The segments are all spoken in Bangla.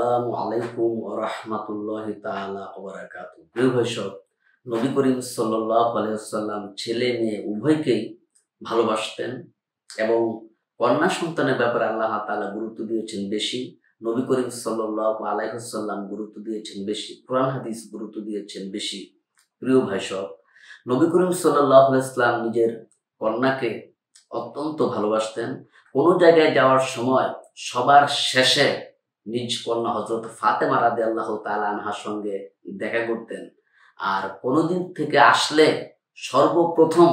আসসালামু আলাইকুম ওয়া রাহমাতুল্লাহি তাআলা ওয়া বারাকাতুহু। প্রিয় ভাইসব, নবী করিম সাল্লাল্লাহু আলাইহি ওয়াসাল্লাম ছেলে মেয়ে উভয়কেই ভালোবাসতেন এবং কন্যা সন্তানের ব্যাপারে আল্লাহ তাআলা গুরুত্ব দিয়েছেন বেশি। নবী করিম সাল্লাল্লাহু আলাইহি ওয়াসাল্লাম গুরুত্ব দিয়েছেন বেশি। কোরআন হাদিস গুরুত্ব দিয়েছেন বেশি। প্রিয় ভাইসব, নবী করিম সাল্লাল্লাহু আলাইহি ওয়াসাল্লাম নিজের কন্যাকে অত্যন্ত ভালোবাসতেন। কোনো জায়গায় যাওয়ার সময় সবার শেষে নিজ কন্যা হযরত ফাতেমা রাদিয়াল্লাহু তাআলা আনহার সঙ্গে দেখা করতেন। আর কোনোদিন থেকে আসলে সর্বপ্রথম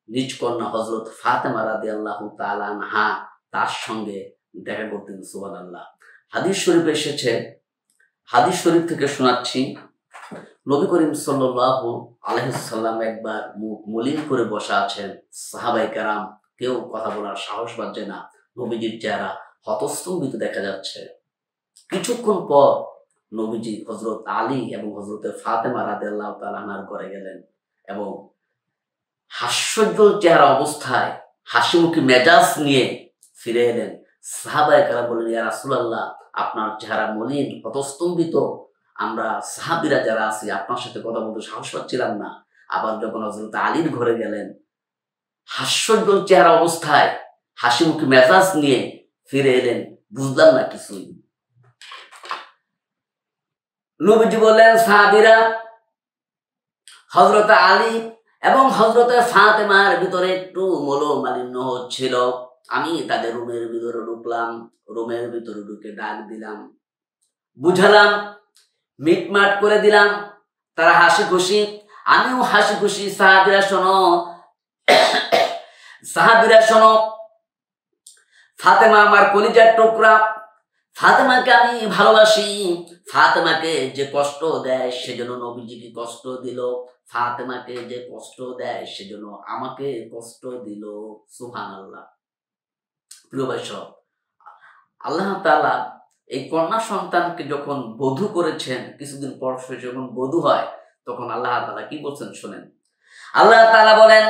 নিজ কন্যা হযরত ফাতেমা রাদিয়াল্লাহু তাআলা আনহা তার সঙ্গে দেখা করতেন। সুবহানাল্লাহ। হাদিস শরীফে এসেছে, হাদিস শরীফ থেকে শোনাচ্ছি, নবী করিম সাল্লাল্লাহু আলাইহি ওয়াসাল্লাম একবার মুখ মলিন করে বসা আছেন। সাহাবায়ে কেরাম কেউ কথা বলার সাহস পাচ্ছে না। নবীজির চেহারা হতস্তম্ভিত দেখা যাচ্ছে। কিছুক্ষণ পর নবীজি হযরত আলী এবং হযরত ফাতেমা রাদিয়াল্লাহু তাআলা আনহার ঘরে গেলেন এবং হাস্যোজ্জ্বল চেহারা অবস্থায় হাসিমুখী মেজাজ নিয়ে ফিরে এলেন। সাহাবায়ে কেরাম বললেন, ইয়া রাসূলুল্লাহ, আপনার চেহারা মলিন, হতস্তম্ভিত। আমরা সাহাবীরা যারা আছি আপনার সাথে কথা বলতে সাহস পাচ্ছিলাম না। আবার যখন হযরত আলীর ঘরে গেলেন, হাস্যোজ্জ্বল চেহারা অবস্থায় হাসিমুখী মেজাজ নিয়ে ফিরে এলেন। বুঝলাম না কিছুই। নবীজি বললেন, সাহাবীরা, হযরত আলী এবং হযরত ফাতেমার ভিতরে একটু মনোমালিন্য হচ্ছিল। আমি তাদের রুমের ভিতরে ঢুকলাম, রুমের ভিতরে ঢুকে ডাক দিলাম, বুঝালাম, মিটমাট করে দিলাম। তারা হাসি খুশি, আমিও হাসি খুশি। সাহাবীরা শোনো, সাহাবীরা শোনো, ফাতেমা আমার কলিজার টুকরা। ফাতেমাকে আমি ভালোবাসি। ফাতেমাকে যে কষ্ট দেয় সেজন্য নবীজিকে কষ্ট দিল, ফাতেমাকে যে কষ্ট দেয় সেজন্য আমাকে কষ্ট দিল। সুবহানাল্লাহ। প্রিয় ভাইসব, আল্লাহ তাআলা এই কন্যা সন্তানকে যখন বধূ করেছেন, কিছুদিন পর সে যখন বধূ হয়, তখন আল্লাহ তাআলা কি বলছেন শোনেন। আল্লাহ তাআলা বলেন,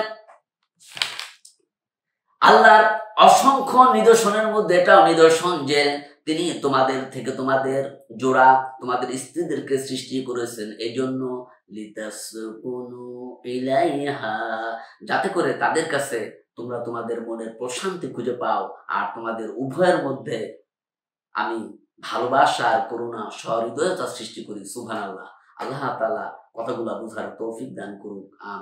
আল্লাহর অসংখ্য নিদর্শনের মধ্যে এটাও নিদর্শন যে তিনি তোমাদের থেকে তোমাদের জোড়া, তোমাদের স্ত্রীদেরকে সৃষ্টি করেছেন এজন্য লিতাসকুনু ইলাইহা, যাতে করে তাদের কাছে তোমরা তোমাদের মনের প্রশান্তি খুঁজে পাও আর তোমাদের উভয়ের মধ্যে আমি ভালোবাসা আর করুণা সহৃদয়তা সৃষ্টি করি। সুবহানাল্লাহ। আল্লাহ তাআলা কথাগুলো বুঝার তৌফিক দান করুক।